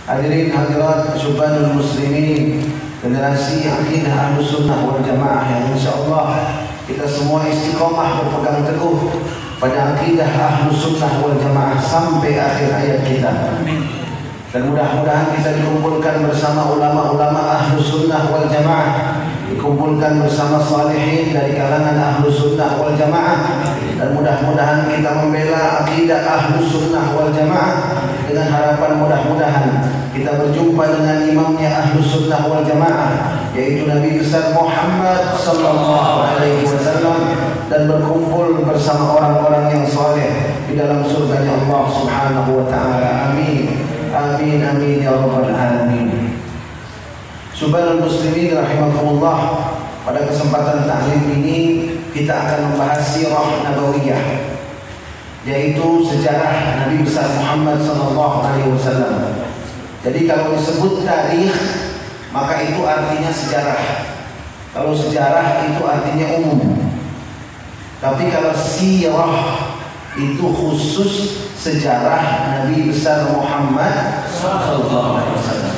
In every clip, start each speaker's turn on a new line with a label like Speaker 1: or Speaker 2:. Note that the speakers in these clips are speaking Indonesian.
Speaker 1: Hadirin hadirat syubanul muslimin, generasi akidah Ahlus Sunnah wal Jamaah yang insyaallah kita semua istiqomah berpegang teguh pada akidah Ahlus Sunnah wal Jamaah sampai akhir hayat kita. Dan mudah-mudahan kita dikumpulkan bersama ulama-ulama Ahlus Sunnah wal Jamaah, dikumpulkan bersama salihin dari kalangan Ahlus Sunnah wal Jamaah, dan mudah-mudahan kita membela akidah Ahlus Sunnah wal Jamaah dengan harapan mudah-mudahan kita berjumpa dengan imamnya Ahlus Sunnah wal Jamaah, yaitu Nabi besar Muhammad sallallahu alaihi wasallam, dan berkumpul bersama orang-orang yang saleh di dalam surganya Allah Subhanahu wa taala. Amin. Amin amin ya rabbal alamin. Subhanal muslimin rahimakumullah. Pada kesempatan taklim ini kita akan membahas sirah nabawiyah, yaitu sejarah Nabi besar Muhammad sallallahu alaihi wasallam. Jadi kalau disebut tarikh maka itu artinya sejarah. Kalau sejarah itu artinya umum. Tapi kalau sirah itu khusus sejarah Nabi besar Muhammad sallallahu alaihi wasallam.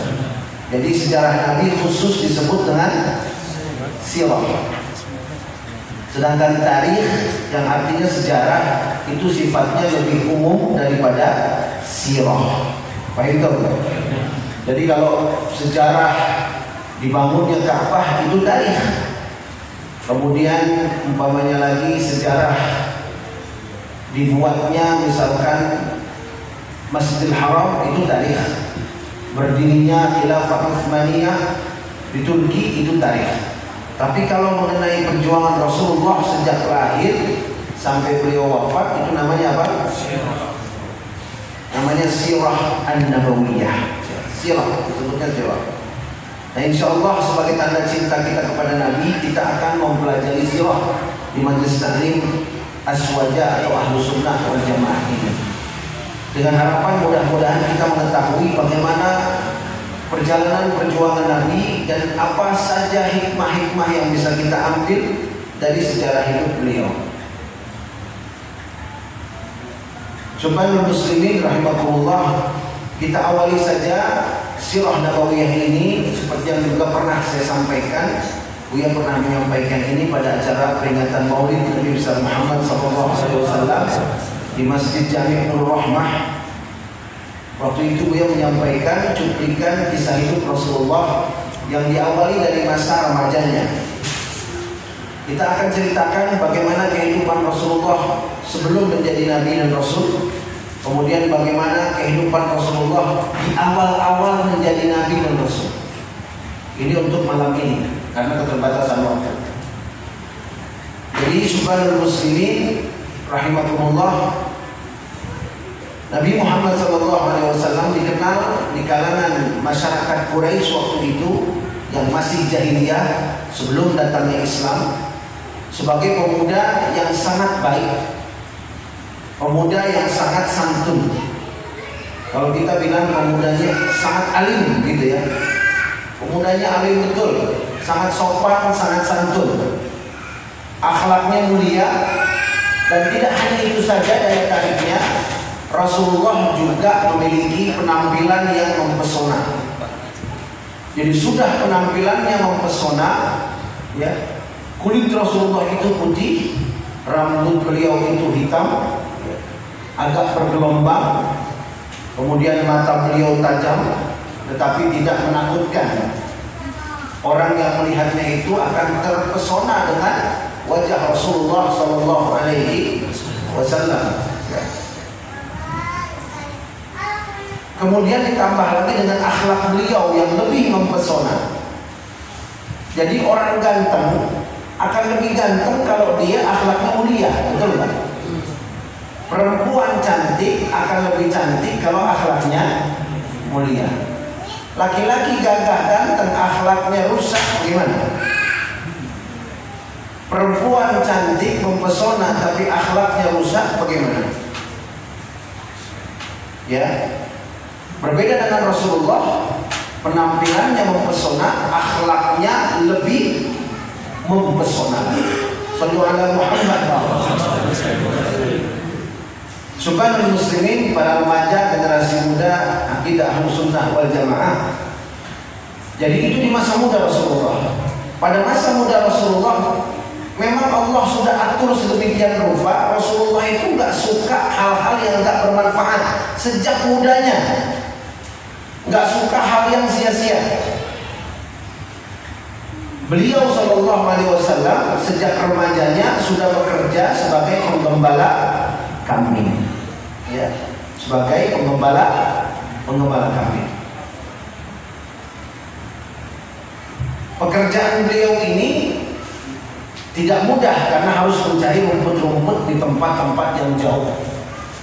Speaker 1: Jadi sejarah Nabi khusus disebut dengan sirah. Sedangkan tarikh yang artinya sejarah itu sifatnya lebih umum daripada sirah. Paham tak? Jadi kalau sejarah dibangunnya Ka'bah itu tarikh. Kemudian umpamanya lagi sejarah dibuatnya misalkan Masjidil Haram itu tarikh. Berdirinya Khilafah Utsmaniyah di Turki itu tarikh. Tapi kalau mengenai perjuangan Rasulullah sejak lahir sampai beliau wafat itu namanya apa? Namanya sirah an-nabawiyah. Sirah, disebutnya sirah. Nah insyaallah sebagai tanda cinta kita kepada Nabi, kita akan mempelajari sirah di Majelis Taklim Aswaja atau Ahlus Sunnah wal Jamaah ini, dengan harapan mudah-mudahan kita mengetahui bagaimana perjalanan perjuangan Nabi dan apa saja hikmah-hikmah yang bisa kita ambil dari sejarah hidup beliau. Subhanal muslimin rahimakumullah. Kita awali saja sirah nabawiyah ini seperti yang juga pernah saya sampaikan. Buya pernah menyampaikan ini pada acara peringatan Maulid Nabi besar Muhammad sallallahu alaihi wasallam di Masjid Jami' Nur Rahmah. Waktu itu Buya menyampaikan cuplikan kisah hidup Rasulullah yang diawali dari masa remajanya. Kita akan ceritakan bagaimana kehidupan Rasulullah sebelum menjadi Nabi dan Rasul, kemudian bagaimana kehidupan Rasulullah di awal-awal menjadi Nabi dan Rasul. Ini untuk malam ini karena keterbatasan waktu. Jadi subhanal muslimin rahimakumullah, Nabi Muhammad SAW dikenal di kalangan masyarakat Quraisy waktu itu yang masih jahiliyah sebelum datangnya Islam sebagai pemuda yang sangat baik, pemuda yang sangat santun. Kalau kita bilang pemudanya sangat alim gitu ya, pemudanya alim betul, sangat sopan, sangat santun, akhlaknya mulia. Dan tidak hanya itu saja daya tariknya, Rasulullah juga memiliki penampilan yang mempesona. Jadi sudah penampilannya mempesona, ya. Kulit Rasulullah itu putih, rambut beliau itu hitam, ya, agak bergelombang, kemudian mata beliau tajam, tetapi tidak menakutkan. Orang yang melihatnya itu akan terpesona dengan wajah Rasulullah sallallahu alaihi wasallam. Ya. Kemudian ditambah lagi dengan akhlak beliau yang lebih mempesona. Jadi orang ganteng akan lebih ganteng kalau dia akhlaknya mulia, betul kan? Perempuan cantik akan lebih cantik kalau akhlaknya mulia. Laki-laki gagah ganteng akhlaknya rusak, gimana? Perempuan cantik mempesona tapi akhlaknya rusak, bagaimana? Ya. Berbeda dengan Rasulullah, penampilannya mempesona, akhlaknya lebih mempesona. Sallu ala Muhammad. Subhanallah muslimin, para remaja, generasi muda, akidah Ahlussunnah wal Jamaah. Jadi itu di masa muda Rasulullah. Pada masa muda Rasulullah, memang Allah sudah atur sedemikian rupa. Rasulullah itu nggak suka hal-hal yang nggak bermanfaat sejak mudanya, nggak suka hal yang sia-sia. Beliau Shallallahu Alaihi Wasallam sejak remajanya sudah bekerja sebagai penggembala kambing, ya, sebagai penggembala kambing. Pekerjaan beliau ini tidak mudah karena harus mencari rumput-rumput di tempat-tempat yang jauh,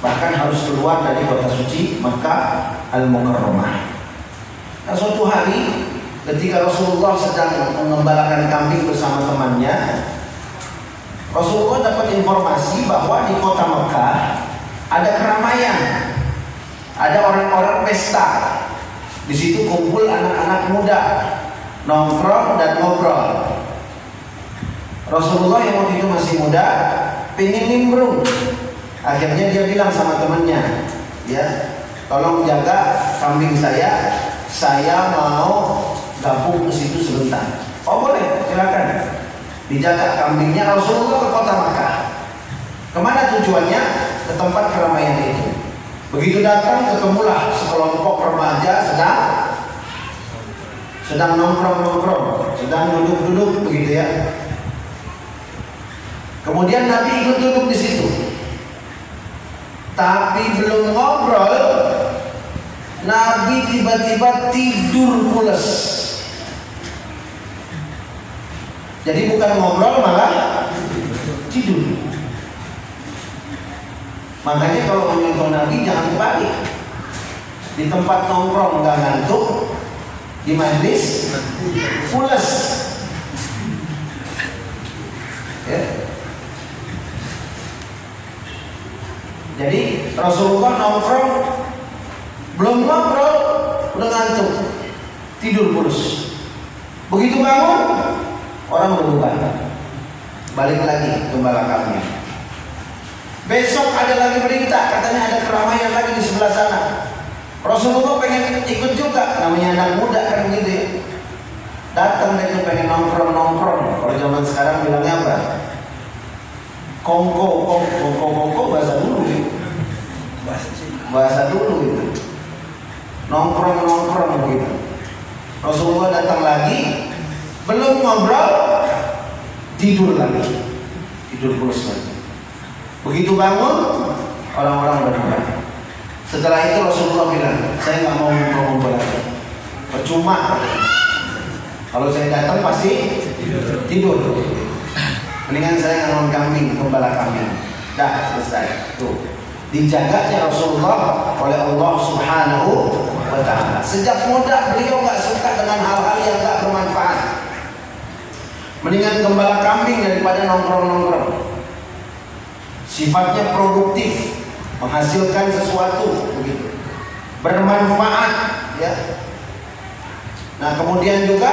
Speaker 1: bahkan harus keluar dari kota suci Makkah Al-Mukarramah. Nah, suatu hari ketika Rasulullah sedang mengembalakan kambing bersama temannya, Rasulullah dapat informasi bahwa di kota Makkah ada keramaian, ada orang-orang pesta. Di situ kumpul anak-anak muda, nongkrong dan ngobrol. Rasulullah yang waktu itu masih muda, pengen nimbrung. Akhirnya dia bilang sama temannya, ya, tolong jaga kambing saya mau gabung ke situ sebentar. Oh boleh, silakan. Dijaga kambingnya. Rasulullah ke kota Makkah. Kemana tujuannya? Ke tempat keramaian itu. Begitu datang, ketemulah sekelompok remaja sedang nongkrong, sedang duduk-duduk begitu ya. Kemudian Nabi ikut duduk di situ. Tapi belum ngobrol, Nabi tiba-tiba tidur pules. Jadi bukan ngobrol, malah tidur. Makanya kalau menyontoh Nabi jangan kebalik. Di tempat nongkrong nggak ngantuk, di majlis pules. Ya. Jadi Rasulullah nongkrong belum ngobrol udah ngantuk, tidur pules. Begitu bangun orang udah bubar, balik lagi gembala kambing. Besok ada lagi berita, katanya ada keramaian lagi di sebelah sana. Rasulullah pengen ikut juga, namanya anak muda kan gitu ya. Datang dia tuh pengen nongkrong. Kalau zaman sekarang bilangnya apa? Kongko bahasa dulu gitu. Bahasa dulu itu. Nongkrong begitu. Rasulullah datang lagi, belum ngobrol, tidur lagi. Tidur terus lagi. Begitu bangun, orang-orang udah mulai. Setelah itu Rasulullah bilang, saya nggak mau ngobrol lagi. Percuma. Kalau saya datang pasti tidur. Mendingan saya ngangon kambing, gembala kambing. Dah selesai. Tuh. Dijaganya Rasulullah oleh Allah Subhanahu wa Ta'ala. Sejak muda beliau nggak suka dengan hal-hal yang nggak bermanfaat. Mendingan gembala kambing daripada nongkrong. Sifatnya produktif, menghasilkan sesuatu, begitu, bermanfaat, ya. Nah kemudian juga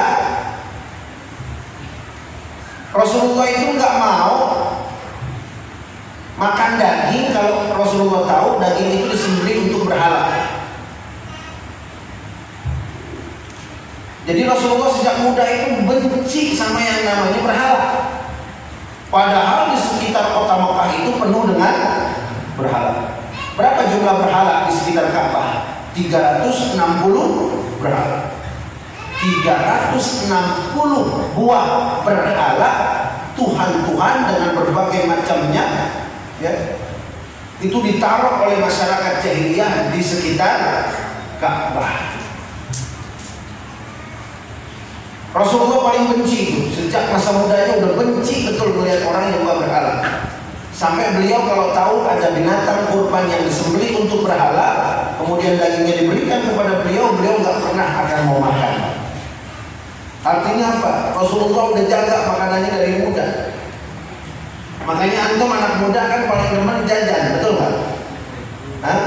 Speaker 1: Rasulullah itu nggak mau makan daging kalau Rasulullah tahu daging itu disembelih untuk berhala. Jadi Rasulullah sejak muda itu benci sama yang namanya berhala. Padahal di sekitar kota Makkah itu penuh dengan berhala. Berapa jumlah berhala di sekitar Ka'bah? 360 berhala. 360 buah berhala, Tuhan-Tuhan dengan berbagai macamnya, ya, itu ditaruh oleh masyarakat jahiliyah di sekitar Ka'bah. Rasulullah paling benci itu, sejak masa mudanya udah benci betul melihat orang yang berhala. Sampai beliau kalau tahu ada binatang kurban yang disembelih untuk berhala, kemudian dagingnya diberikan kepada beliau nggak pernah akan mau makan. Artinya apa? Rasulullah udah jaga makanannya dari muda. Makanya antum anak muda kan paling demen jajan, betul nggak? Hah?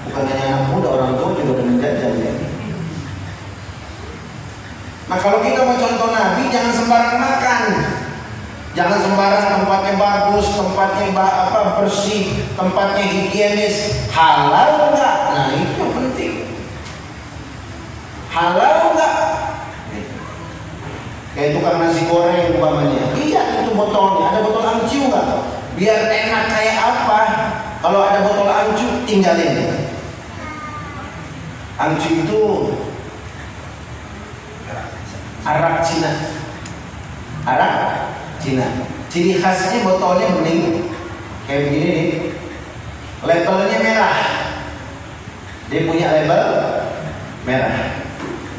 Speaker 1: Bukan hanya anak muda, orang tua juga demen jajan ya. Nah kalau kita mau contoh Nabi, jangan sembarang makan. Jangan sembarang, tempatnya bagus, tempatnya bersih, tempatnya higienis, halal enggak? Nah itu yang penting. Halal enggak? Kayak tukang nasi goreng umpamanya, lihat itu botolnya, ada botol amciu enggak? Biar enak kayak apa? Kalau ada botol amciu, tinggalin. Amciu itu arak Cina. Arak Cina. Ciri khasnya botolnya bening kayak begini nih. Labelnya merah. Dia punya label merah.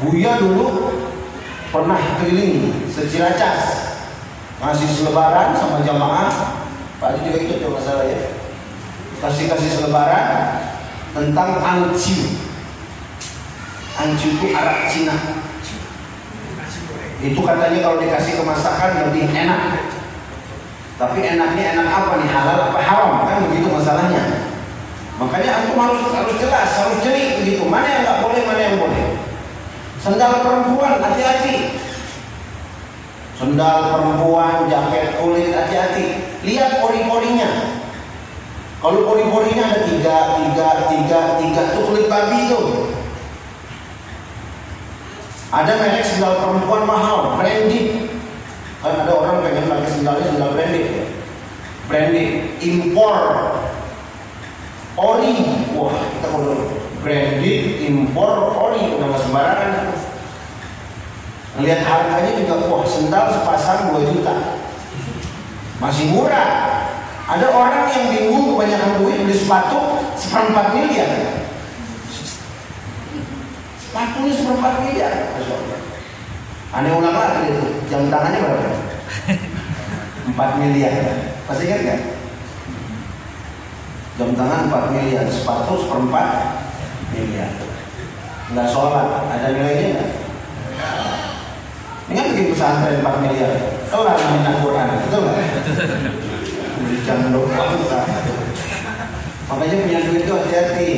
Speaker 1: Buya dulu pernah keliling se-Ciracas ngasih selebaran sama jamaah. Pak Haji juga ikut kalau masalah ya. Kasih selebaran tentang angciu. Angciu itu arak Cina. Itu katanya kalau dikasih ke masakan lebih enak. Tapi enaknya enak apa nih? Halal apa haram? Kan begitu masalahnya. Makanya antum harus jelas, harus jeli begitu. Mana yang nggak boleh, mana yang boleh. Sendal perempuan hati-hati. Sendal perempuan, jaket kulit hati-hati. Lihat pori-porinya. Kalau pori-porinya ada tiga, itu kulit babi itu. Ada merek sendal perempuan mahal, branded. Kan ada orang pengen pakai sendal branded. Branded, impor, ori. Wah, kita kalau branded, impor, ori udah nggak sembarangan. Ngelihat harganya juga, wah sendal sepasang 2 juta, masih murah. Ada orang yang bingung kebanyakan duit beli sepatu 1/4 miliar. Sepatunya 1/4 miliar. Aneh ulang lagi itu. Jam tangannya berapa? 4 miliar. Masih ingat kan? Jam tangan 4 miliar, sepatu 1/4 miliar. Enggak sholat, ada nilainya enggak? Ini kan bikin pesantren 4 miliar. Kelar main Al-Quran, betul nggak? Jam doang. Makanya punya duit itu hati-hati.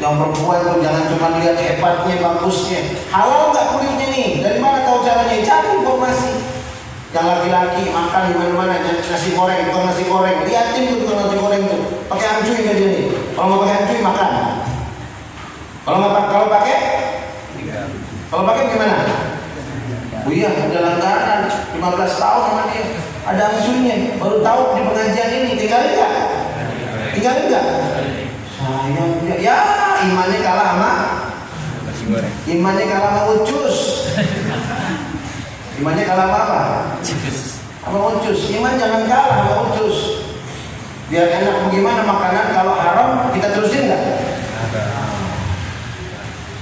Speaker 1: Yang perempuan tuh jangan cuma lihat hebatnya, bagusnya. Halal nggak kulitnya nih? Dari mana tahu caranya? Cari informasi. Yang laki-laki makan di mana-mana nasi goreng, bukan nasi goreng. Lihatin tuh tukang nasi goreng tuh. Pakai amcuy nggak dia nih? Kalau nggak pakai amcuy makan. Kalau pakai gimana? Oh iya, udah langganan 15 tahun sama dia. Ada amcuynya. Baru tahu di pengajian ini. Tinggalin nggak? Sayang punya. Ya, imannya kalah sama Ucus. Imannya kalah sama apa? Sama Ucus. Iman jangan kalah sama Ucus. Biar enak bagaimana makanan, kalau haram kita terusin nggak?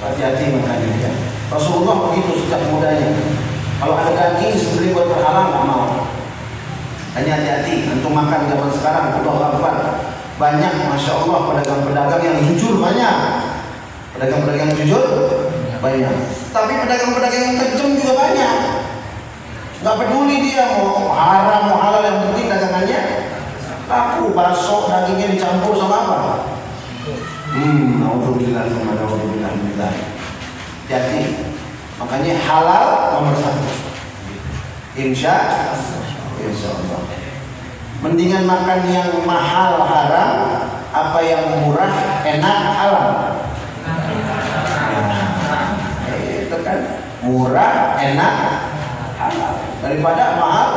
Speaker 1: Hati-hati makanya ya. Rasulullah begitu sejak mudanya. Kalau ada daging sebeli buat berhalal nggak mau. Hanya hati-hati. Antum makan zaman sekarang udah lapar. Banyak, masya Allah, pedagang-pedagang yang jujur banyak. Pedagang-pedagang yang jujur banyak. Tapi pedagang-pedagang yang kejam juga banyak. Nggak peduli dia mau haram mau halal, yang penting dagangannya laku. Bakso dagingnya dicampur sama apa? Alhamdulillah. Jadi makanya halal nomor 1. Insya Allah. Mendingan makan yang mahal haram apa yang murah enak halal? Itu kan murah enak halal daripada mahal.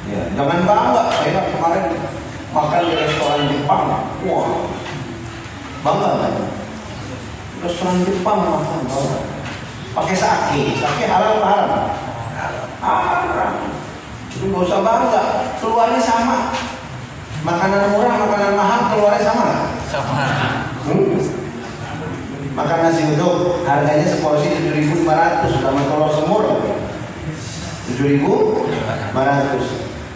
Speaker 1: Ya, jangan bangga. Saya kemarin makan di restoran Jepang. Wah, bangga kan? Restoran Jepang makan bangga. Pakai sake halal apa haram? Haram. Itu nggak usah bangga, keluarnya sama. Makanan murah, makanan mahal, keluarnya sama. Makan nasi uduk, harganya seporsi 7.500, sama telur semur 7.500.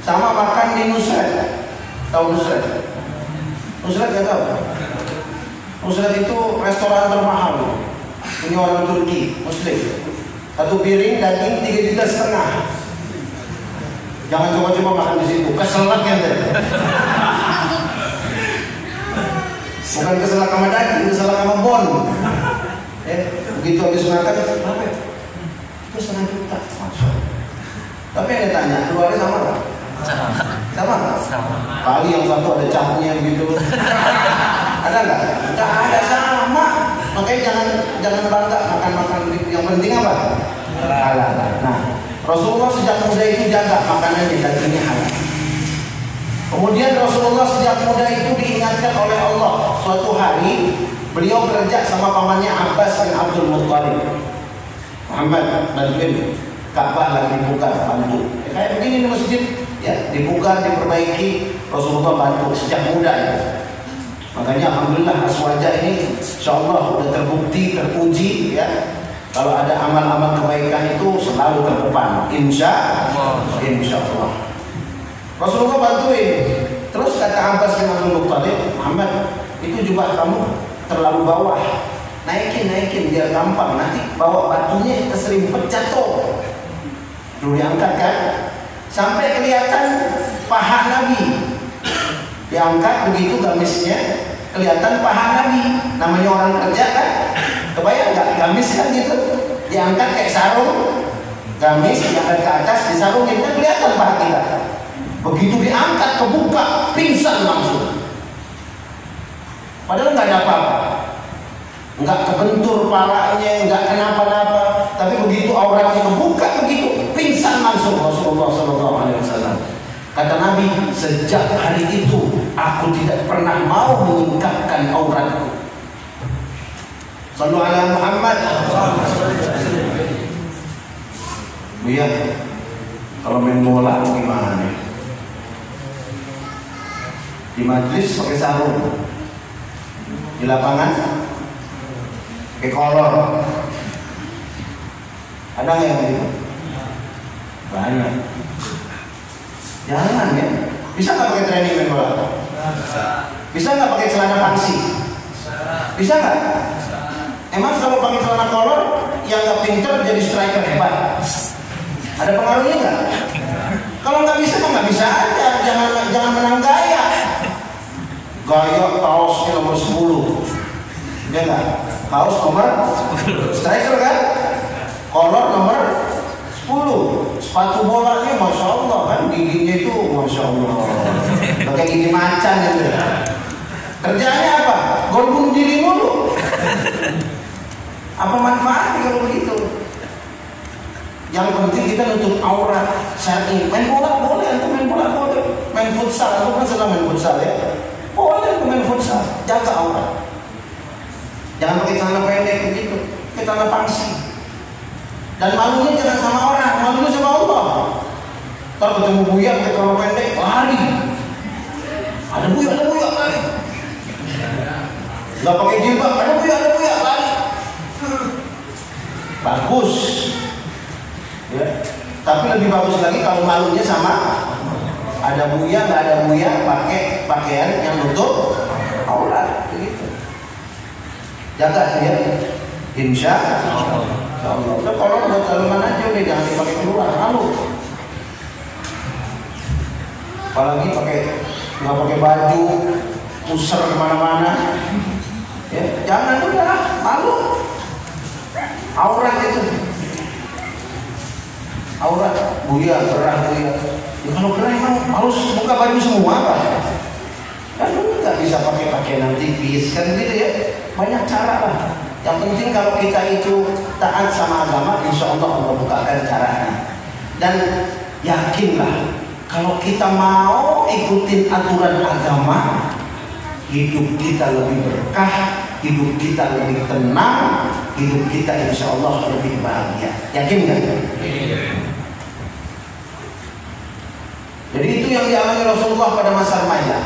Speaker 1: Sama makan di Nusret. Tahu Nusret? Nusret nggak tahu? Nusret itu restoran termahal. Ini orang Turki, Muslim. Satu piring daging 3,5 juta. Jangan coba-coba makan di situ, keselak ya. Bukan keselak sama daging, keselak sama bon. Begitu habis makan, berapa? Itu 1,5 juta. Tapi yang ditanya, keluarnya sama nggak? Sama. Kali yang satu ada capnya gitu. Ada nggak? Nggak ada, sama. Makanya jangan bangga makan yang penting apa? Halal. Nah, Rasulullah sejak muda itu jaga makanannya dagingnya halal. Kemudian Rasulullah sejak muda itu diingatkan oleh Allah. Suatu hari beliau kerja sama pamannya Abbas bin Abdul Muttalib. Muhammad bantuin Ka'bah lagi dibuka, bantu. Kayak begini di masjid, ya dibuka, diperbaiki. Rasulullah bantu sejak muda ya. Makanya alhamdulillah Aswaja ini insyaallah udah terbukti, terpuji ya. Kalau ada amal-amal kebaikan itu selalu terdepan. Insyaallah. Rasulullah bantuin. Terus kata Abbas bin Abdul Muttalib, Muhammad, itu juga kamu terlalu bawah. Naikin biar gampang. Nanti bawa batunya keserimpet jatuh. Dulu diangkat kan, sampai kelihatan paha Nabi. Diangkat begitu gamisnya, kelihatan paha Nabi. Namanya orang kerja kan, kebayang nggak gamis kan gitu, diangkat kayak sarung, gamis diangkat ke atas, disarungin kan kelihatan paha kita. Begitu diangkat kebuka, pingsan langsung. Padahal nggak ada apa-apa, nggak kebentur palanya, nggak kenapa-napa. Tapi begitu auratnya kebuka begitu, pingsan langsung Rasulullah SAW. Kata Nabi, sejak hari itu aku tidak pernah mau menyingkapkan auratku. Sallu ala Muhammad. Buya, kalau main bola gimana nih? Di majlis pakai sarung, di lapangan pakai kolor. Ada nggak yang begitu? Banyak. Jangan ya. Bisa nggak pakai training main bola? Bisa nggak pakai celana pangsi? Bisa nggak? Emang kalau pakai celana kolor yang nggak pinter jadi striker hebat? Ada pengaruhnya nggak? Kalau nggak bisa nggak bisa aja. Jangan menang gaya. Gaya kaosnya nomor 10, ya nggak? Kaos nomor 10, striker kan? Kolor nomor 10, sepatu bolanya masya Allah kan, giginya itu masya Allah, pakai gigi macan gitu. Kerjaannya apa? Gol bunuh diri mulu. Apa manfaatnya kalau begitu? Yang penting kita nutup aurat. Syar'i. Main bola boleh, atau main bola boleh. Main futsal, aku kan sedang main futsal ya. Boleh main futsal, jaga aurat. Jangan pakai celana pendek begitu, pakai celana pangsi. Dan malunya jangan sama orang, malunya sama Allah. Ntar ketemu Buya pakai celana pendek, lari. Ada Buya lari. Gak pakai jilbab, ada Buya lari. Bagus. Ya. Tapi lebih bagus lagi kalau malunya sama. Ada Buya, nggak ada Buya, pakai pakaian yang nutup aurat, begitu. Jaga tuh ya, insya Allah. Kalau buat dalaman aja udah, jangan dipakai keluar, malu. Apalagi nggak pakai baju, pusar kemana-mana. Ya, jangan udah, malu. Aurat itu. Aurat, Buya, gerah Buya. Ya, kalau gerah emang harus buka baju semua Pak. Kan nggak bisa pakai pakaian tipis kan gitu ya. Banyak cara lah. Yang penting kalau kita itu taat sama agama, insya Allah Allah bukakan caranya. Dan yakinlah kalau kita mau ikutin aturan agama, hidup kita lebih berkah, hidup kita lebih tenang, hidup kita insya Allah lebih bahagia. Yakin nggak? Jadi itu yang dialami Rasulullah pada masa remaja.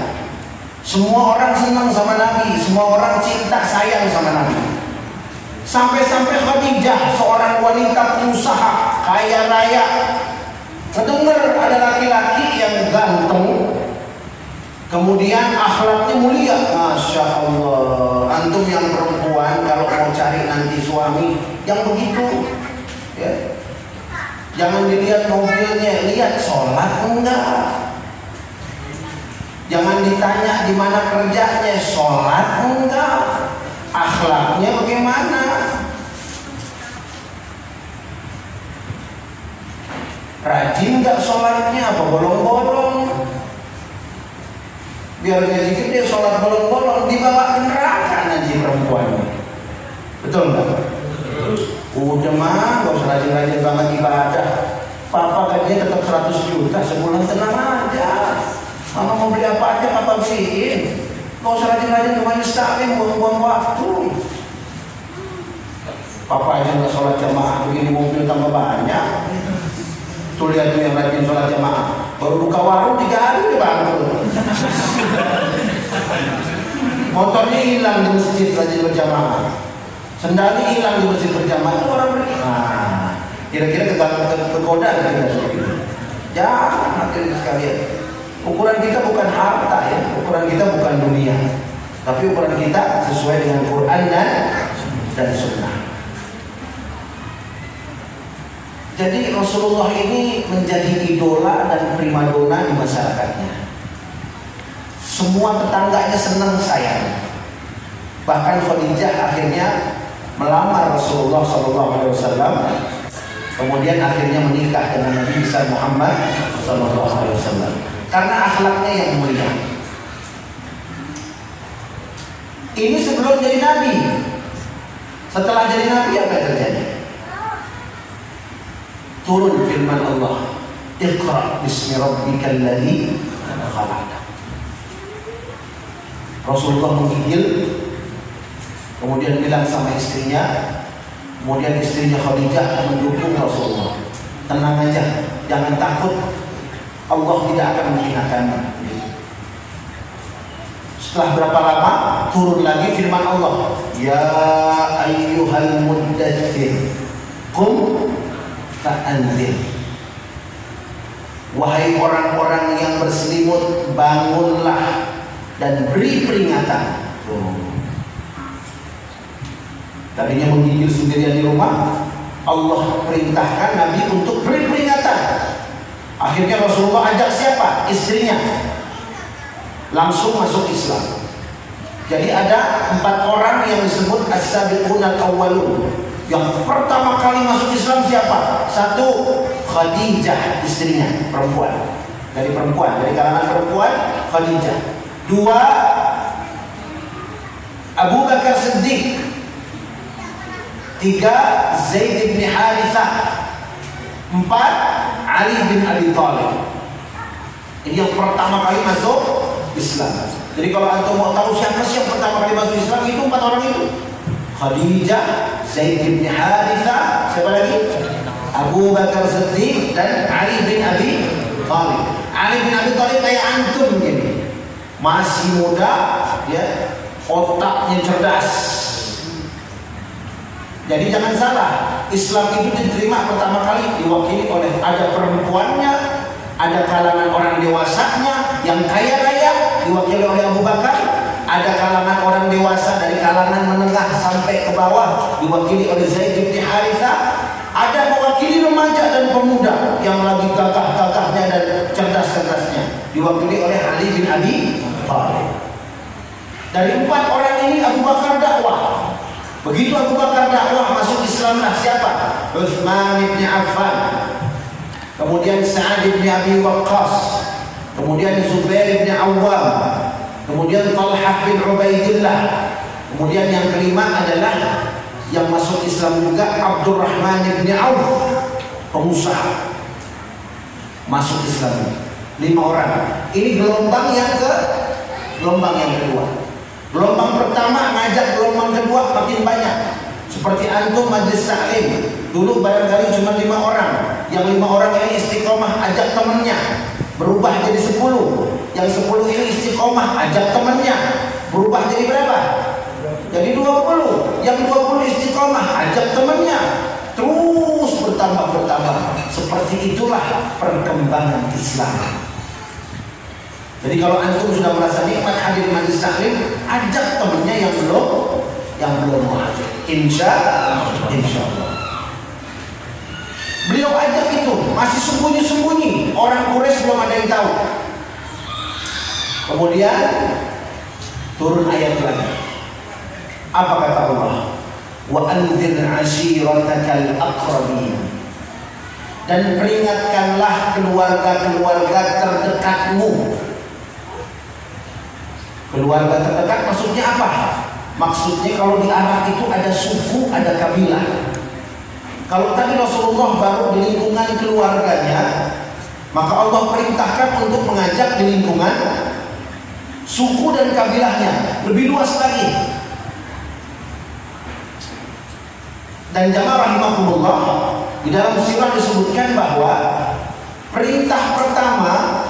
Speaker 1: Semua orang senang sama Nabi, semua orang cinta sayang sama Nabi. Sampai-sampai Khadijah, seorang wanita pengusaha kaya raya, mendengar ada laki-laki yang ganteng, kemudian akhlaknya mulia. Masya Allah. Antum yang perempuan kalau mau cari nanti suami yang begitu, ya, jangan dilihat mobilnya, lihat sholat enggak. Jangan ditanya di mana kerjanya, sholat enggak. Akhlaknya bagaimana? Rajin rajin nggak sholatnya, apa bolong-bolong. Biar gaji gede sholat bolong-bolong, dibawa ke neraka nanti perempuannya. Betul nggak? Udah mah, gak usah rajin-rajin banget ibadah. Papa gajinya tetap 100 juta sebulan, tenang aja. Mama mau beli apa aja, papa beliin. Gak usah rajin-rajin ke majelis taklim, buang-buang waktu. Papa aja nggak sholat jamaah, begini mobil tambah banyak. Tuh lihat tuh yang rajin sholat jamaah, baru buka warung 3 hari dia bangkrut. Motornya hilang di masjid rajin berjamaah, sendalnya hilang di masjid berjamaah, itu orang beri. Nah, kira-kira kegoda kita seperti. Jangan hadirin sekalian. Ukuran kita bukan harta ya, ukuran kita bukan dunia, tapi ukuran kita sesuai dengan Quran dan Sunnah. Jadi Rasulullah ini menjadi idola dan primadona di masyarakatnya. Semua tetangganya senang sayang. Bahkan Khadijah akhirnya melamar Rasulullah SAW. Kemudian akhirnya menikah dengan Nabi besar Muhammad SAW. Karena akhlaknya yang mulia. Ini sebelum jadi Nabi. Setelah jadi Nabi apa yang terjadi? Turun firman Allah, Iqra bismi rabbikal ladzi khalaq. Rasulullah menggigil, kemudian bilang sama istrinya, kemudian istrinya Khadijah mendukung Rasulullah. Tenang aja, jangan takut, Allah tidak akan menghinakanmu. Setelah berapa lama turun lagi firman Allah, Ya ayyuhal muddatsir qum fa'anzir. Wahai orang-orang yang berselimut, bangunlah dan beri peringatan. Tadinya menggigil sendirian di rumah, Allah perintahkan Nabi untuk beri peringatan. Akhirnya Rasulullah ajak siapa? Istrinya. Langsung masuk Islam. Jadi ada 4 orang yang disebut as-sabiqun al-awwalun. Yang pertama kali masuk Islam siapa? 1, Khadijah, istrinya, perempuan. Dari kalangan perempuan, Khadijah. 2, Abu Bakar Siddiq. 3, Zaid bin Harithah. 4, Ali bin Abi Thalib. Ini yang pertama kali masuk Islam. Jadi kalau antum mau tahu siapa sih yang pertama kali masuk Islam, itu 4 orang itu. Khadijah, Zaid bin Harithah, siapa lagi? Abu Bakar Siddiq dan Ali bin Abi Thalib. Ali bin Abi Thalib kayak antum ini, masih muda, ya, otaknya cerdas. Jadi jangan salah, Islam itu diterima pertama kali diwakili oleh ada perempuannya, ada kalangan orang dewasanya yang kaya raya diwakili oleh Abu Bakar. Ada kalangan orang dewasa dari kalangan menengah sampai ke bawah diwakili oleh Zaid bin Harithah. Ada mewakili remaja dan pemuda yang lagi gagah-gagahnya dan cerdas-cerdasnya diwakili oleh Ali bin Abi Thalib. Dari 4 orang ini Abu Bakar dakwah. Begitu Abu Bakar dakwah, masuk Islamlah siapa? Utsman bin Affan. Kemudian Sa'ad bin Abi Waqqas. Kemudian Zubair bin Awwam. Kemudian Talhah bin Ubaidillah. Kemudian yang kelima adalah yang masuk Islam juga Abdurrahman bin Auf, pengusaha, masuk Islam. 5 orang. Ini gelombang yang kedua. Gelombang pertama ngajak, gelombang kedua makin banyak. Seperti antum majelis taklim. Dulu barangkali cuma 5 orang. Yang 5 orang ini istiqomah, ajak temannya. Berubah jadi 10. Yang 10 ini istiqomah, ajak temannya. Berubah jadi berapa? Jadi 20. Yang 20 istiqomah, ajak temannya. Terus bertambah. Seperti itulah perkembangan Islam. Jadi kalau antum sudah merasa nikmat hadir di majelis taklim, ajak temannya yang belum mau hadir. Insya Allah. Beliau ajak itu masih sembunyi-sembunyi, orang Quraisy belum ada yang tahu. Kemudian turun ayat lagi. Apa kata Allah? Wa anzir ashiratakal aqrabin. dan peringatkanlah keluarga-keluarga terdekatmu. Keluarga terdekat maksudnya apa? Maksudnya kalau di Arab itu ada suku, ada kabilah. Kalau tadi Rasulullah baru di lingkungan keluarganya, maka Allah perintahkan untuk mengajak di lingkungan suku dan kabilahnya, lebih luas lagi. Dan jamaah rahimakumullah, di dalam sirah disebutkan bahwa perintah pertama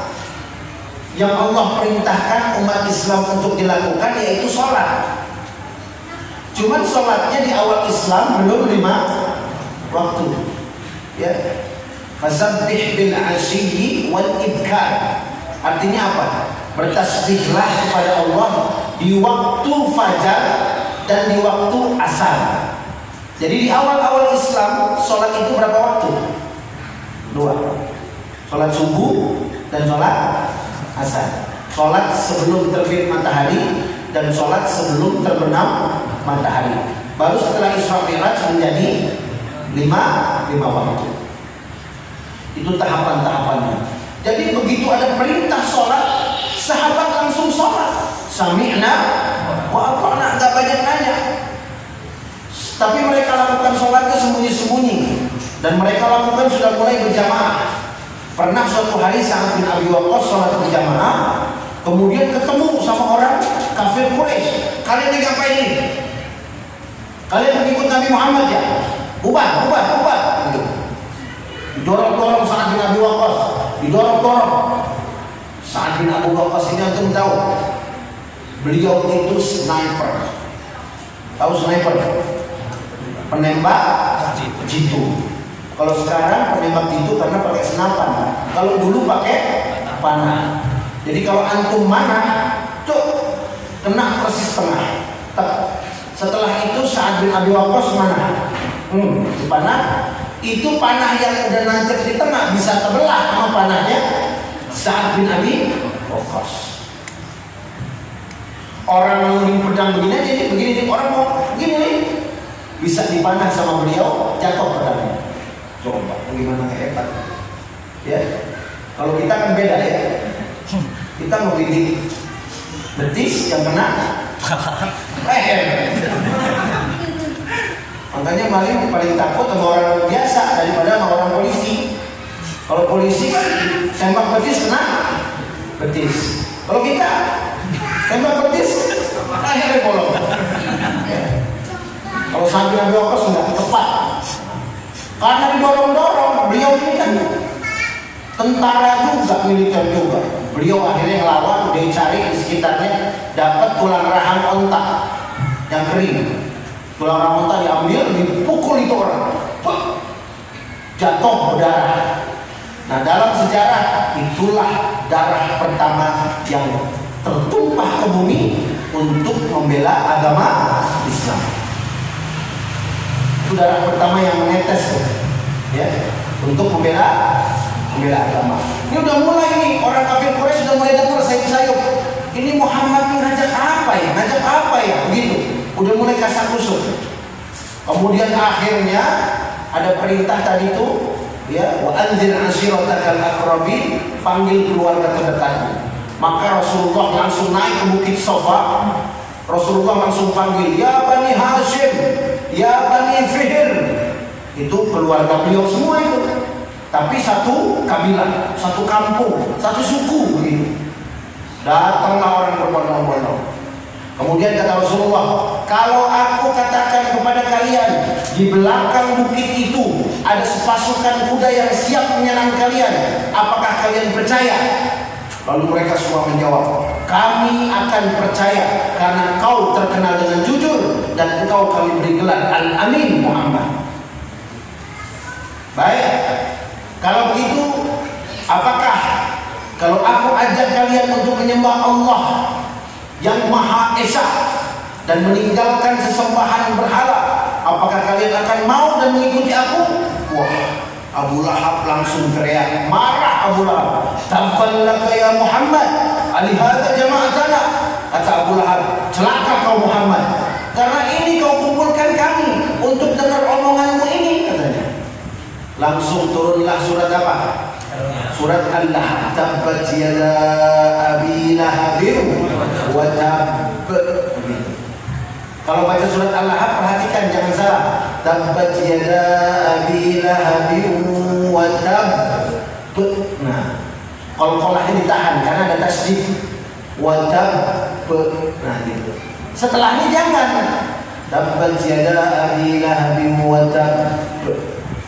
Speaker 1: yang Allah perintahkan umat Islam untuk dilakukan yaitu sholat. Cuman sholatnya di awal Islam belum 5 waktu. Ya, fasabbih bil ashiyyi wal ibkar. Artinya apa? Bertasbihlah kepada Allah di waktu fajar dan di waktu asar. Jadi di awal-awal Islam sholat itu berapa waktu? 2. Sholat subuh dan sholat asar. Sholat sebelum terbit matahari dan sholat sebelum terbenam matahari. Baru setelah Isra Mi'raj menjadi 5 waktu. Itu tahapan-tahapannya. Jadi begitu ada perintah sholat, sahabat langsung sholat. Sami'na wa ata'na, gak banyak nanya. Tapi mereka lakukan sholatnya sembunyi-sembunyi, dan mereka lakukan sudah mulai berjamaah. Pernah suatu hari Sa'ad bin Abi Waqqas sholat berjamaah, kemudian ketemu sama orang kafir Quraisy. Kalian lagi ngapain ini? Kalian mengikut Nabi Muhammad ya? Bubar. Gitu. Didorong-dorong Sa'ad bin Abi Waqqas, didorong-dorong. Sa'ad bin Abi Waqqas ini antum tahu, beliau itu sniper. Tahu sniper? Penembak jitu. Kalau sekarang penembak jitu karena pakai senapan. Kalau dulu pakai panah. Jadi kalau antum mana, tuh kena persis tengah. Setelah itu Sa'ad bin Abi Waqqas mana? Panah. Itu panah yang udah nancep di tengah bisa terbelah sama panahnya Sa'ad bin Abi Waqqas. Orang ngelunding pedang begini aja, begini orang mau begini nih, bisa dipanah sama beliau, jatuh pedangnya. Coba bagaimana hebat ya. Kalau kita kan beda ya, kita mau bidik betis yang kena leher. Makanya paling takut sama orang biasa daripada sama orang polisi. Kalau polisi kan tembak betis kena betis. Kalau kita tembak betis lehernya bolong ya. Kalau Sa'ad bin Abi Waqqas enggak tepat. Karena didorong-dorong, beliau ini kan tentara juga, militer juga. Beliau akhirnya ngelawan, dia cari di sekitarnya, dapat tulang rahang onta yang kering. Tulang rahang onta diambil, dipukul itu orang, jatuh berdarah. Nah dalam sejarah itulah darah pertama yang tertumpah ke bumi untuk membela agama Islam. Itu darah pertama yang menetes ya, untuk membela agama. Ini udah mulai nih, orang kafir Quraisy sudah mulai dengar sayup-sayup. Ini Muhammad ngajak apa ya? Begitu. Udah mulai kasak kusuk. Kemudian akhirnya ada perintah tadi itu ya, wa anzir ashiratakal aqrabin, panggil keluarga terdekatmu. Maka Rasulullah langsung naik ke Bukit Safa. Rasulullah langsung panggil, ya Bani Hashim, ya Bani Fihr. Itu keluarga beliau semua itu. Tapi satu kabilah, satu kampung, satu suku begitu. Datanglah orang berbondong-bondong. Kemudian kata Rasulullah, kalau aku katakan kepada kalian di belakang bukit itu ada sepasukan kuda yang siap menyerang kalian, apakah kalian percaya? Lalu mereka semua menjawab, kami akan percaya karena kau terkenal dengan jujur dan engkau kami beri gelar Al-Amin Muhammad. Baik, kalau begitu apakah kalau aku ajak kalian untuk menyembah Allah yang Maha Esa dan meninggalkan sesembahan berhala, apakah kalian akan mau dan mengikuti aku? Wah, Abu Lahab langsung teriak, marah Abu Lahab. Tabbalaka ya Muhammad, alihada jama'atana. Kata Abu Lahab, celaka kau Muhammad, karena ini kau kumpulkan kami untuk dengar omonganmu ini, katanya. Langsung turunlah surat apa? Surat Al-Lahab. Tabbat yada abi lahabin wa tabb. Kalau baca surat Al-Lahab perhatikan jangan salah. Tabbat yada abi lahabin wa tabb. Nah, qalqalahnya ditahan karena ada tasydid. Wa tabb. Nah, gitu. Setelahnya jangan. Tabbat yada abi lahabin wa tabb.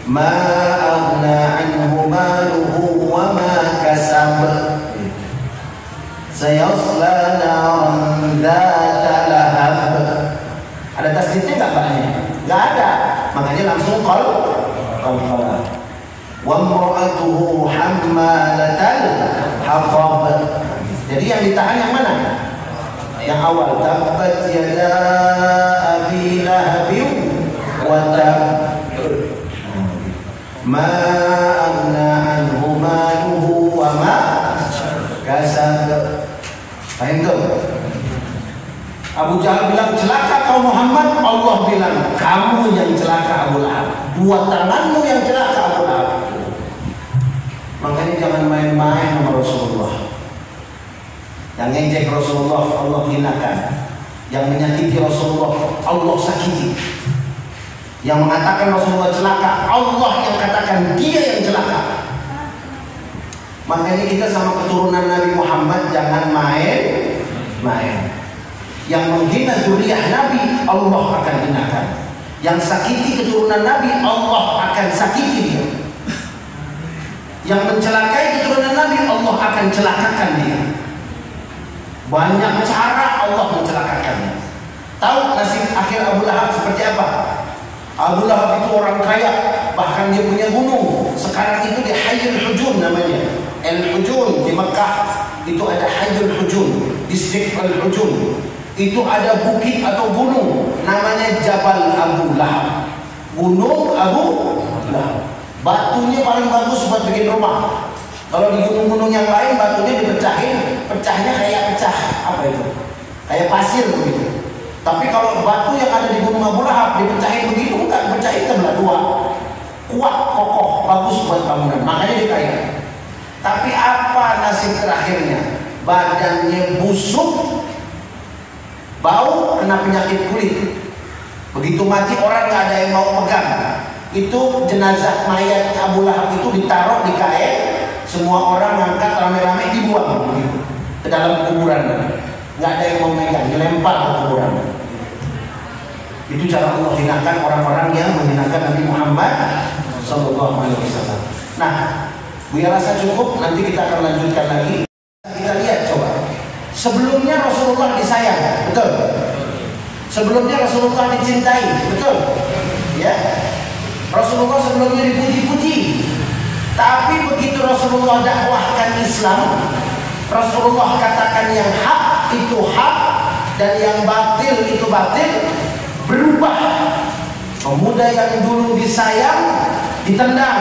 Speaker 1: Ma aghna anhu maluhu wa ma kasab. Sayasla naran dzata lahab. Ada tasdidnya enggak Paknya? Enggak ada. Makanya langsung qalqalah. Wa imra'atuhu hammalatal hatab. Jadi yang ditahan yang mana? Yang awal. Tabbat yada abi lahabin wa tabb. Ma aghna anhu maluhu wa ma kasab. Paham tuh? Abu Jahal bilang celaka kau Muhammad, Allah bilang kamu yang celaka Abu Lahab. Dua tanganmu yang celaka Abu Lahab. Makanya jangan main-main sama Rasulullah. Yang ngejek Rasulullah Allah hinakan. Yang menyakiti Rasulullah Allah sakiti. Yang mengatakan Rasulullah celaka, Allah yang katakan dia yang celaka. Makanya kita sama keturunan Nabi Muhammad jangan main-main. Yang menghina zuriyah Nabi, Allah akan hinakan. Yang sakiti keturunan Nabi, Allah akan sakiti dia. Yang mencelakai keturunan Nabi, Allah akan celakakan dia. Banyak cara Allah mencelakakannya. Tahu nasib akhir Abu Lahab seperti apa? Abu Lahab itu orang kaya, bahkan dia punya gunung. Sekarang itu di Hayyul Hujun namanya. Al-Hujun di Mekah itu ada Hayyul Hujun, distrik Al-Hujun. Itu ada bukit atau gunung namanya Jabal Abu Lahab. Gunung Abu Lahab. Batunya paling bagus buat bikin rumah. Kalau di gunung-gunung yang lain batunya dipecahin, pecahnya kayak pecah apa itu? Kayak pasir begitu. Tapi kalau batu yang ada di Gunung Abu Lahab dipecahin begitu, enggak pecahin sebelah dua. Kuat, kokoh, bagus buat bangunan. Makanya dia kaya. Tapi apa nasib terakhirnya? Badannya busuk, bau, kena penyakit kulit. Begitu mati orang nggak ada yang mau pegang. Itu jenazah mayat Abu Lahab itu ditaruh di kain, semua orang ngangkat rame-rame dibuang begitu, ke dalam kuburan. Nggak ada yang mau megang, dilempar ke kuburan. Itu cara Allah hinakan orang-orang yang menghinakan Nabi Muhammad SAW. Nah, Buya rasa cukup, nanti kita akan lanjutkan lagi. Kita lihat coba. Sebelumnya Rasulullah disayang, betul? Sebelumnya Rasulullah dicintai, betul? Ya. Rasulullah sebelumnya dipuji-puji. Tapi begitu Rasulullah dakwahkan Islam, Rasulullah katakan yang hak itu hak dan yang batil itu batil, berubah. Pemuda yang dulu disayang ditendang,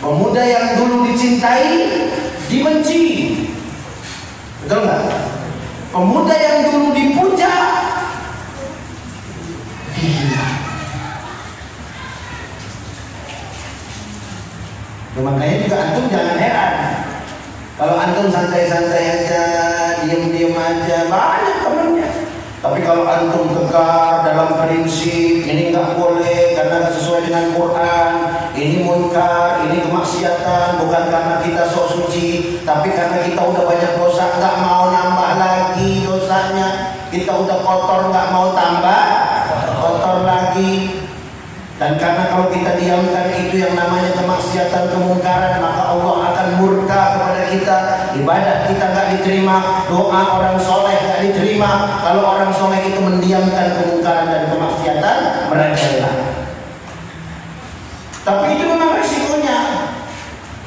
Speaker 1: pemuda yang dulu dicintai dibenci, betul nggak? Pemuda yang dulu dipuja dihina. Makanya juga antum jangan heran kalau antum santai-santai aja, diem-diem aja, banyak temennya. Tapi kalau antum tegar dalam prinsip, ini nggak boleh karena nggak sesuai dengan Quran, ini munkar, ini kemaksiatan, bukan karena kita sok suci, tapi karena kita udah banyak dosa, nggak mau nambah lagi dosanya. Kita udah kotor, nggak mau tambah kotor lagi. Dan karena kalau kita diamkan itu yang namanya kemaksiatan, kemungkaran, maka Allah akan murka kepada kita. Ibadah kita nggak diterima, doa orang soleh nggak diterima. Kalau orang soleh itu mendiamkan kemungkaran dan kemaksiatan, merajalela. Tapi itu memang resikonya.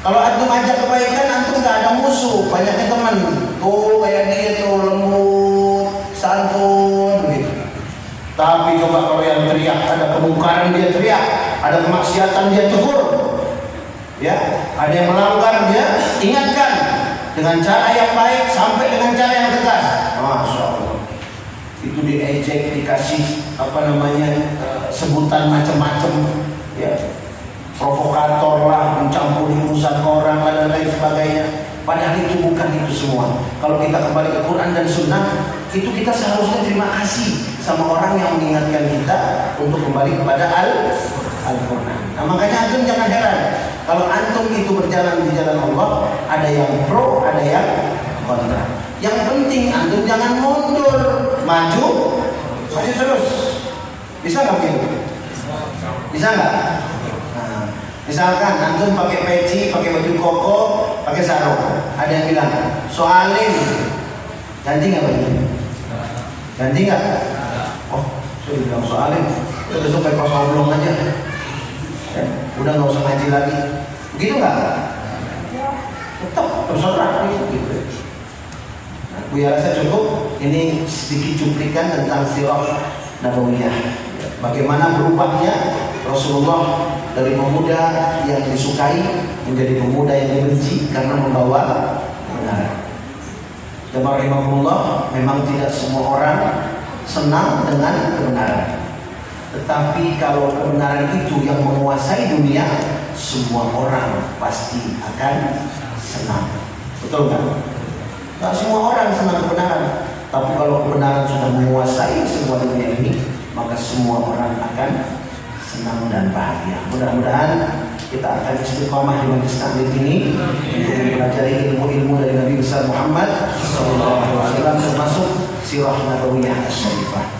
Speaker 1: Kalau antum ajak kebaikan, antum nggak ada musuh, banyaknya teman. Tuh kayak dia tuh lembut, santun, gitu. Tapi coba kalau yang teriak, ada kemungkaran dia teriak, ada kemaksiatan dia tegur, ya, ada yang melanggar dia ingatkan dengan cara yang baik sampai dengan cara yang tegas. Masya Allah, itu diejek, dikasih apa namanya sebutan macam-macam, ya, provokasi. Quran dan Sunnah, itu kita seharusnya terima kasih sama orang yang mengingatkan kita untuk kembali kepada Al-Quran. Nah makanya antum jangan heran kalau antum itu berjalan di jalan Allah, ada yang pro, ada yang kontra. Yang penting antum jangan mundur, maju terus. Bisa nggak gitu? Bisa nggak? Nah, misalkan antum pakai peci, pakai baju koko, pakai sarung, ada yang bilang soalin, ganti nggak baju? Ganti nggak? Oh, saya bilang soalin, kita besok pakai kaos oblong aja. Ya, udah nggak usah ngaji lagi. Begitu nggak? Tetap terserah gitu. Nah, Buya rasa cukup. Ini sedikit cuplikan tentang sirah nabawiyah. Bagaimana berubahnya Rasulullah dari pemuda yang disukai menjadi pemuda yang dibenci karena membawa kebenaran. Jemaah rahimahullah, memang tidak semua orang senang dengan kebenaran. Tetapi kalau kebenaran itu yang menguasai dunia, semua orang pasti akan senang. Betul kan? Tak semua orang senang kebenaran. Tapi kalau kebenaran sudah menguasai semua dunia ini, maka semua orang akan senang dan bahagia. Mudah-mudahan kita akan istiqamah di majlis taklim ini untuk mempelajari ilmu-ilmu dari Nabi besar Muhammad SAW, termasuk sirah nabawiyah as-syarifah.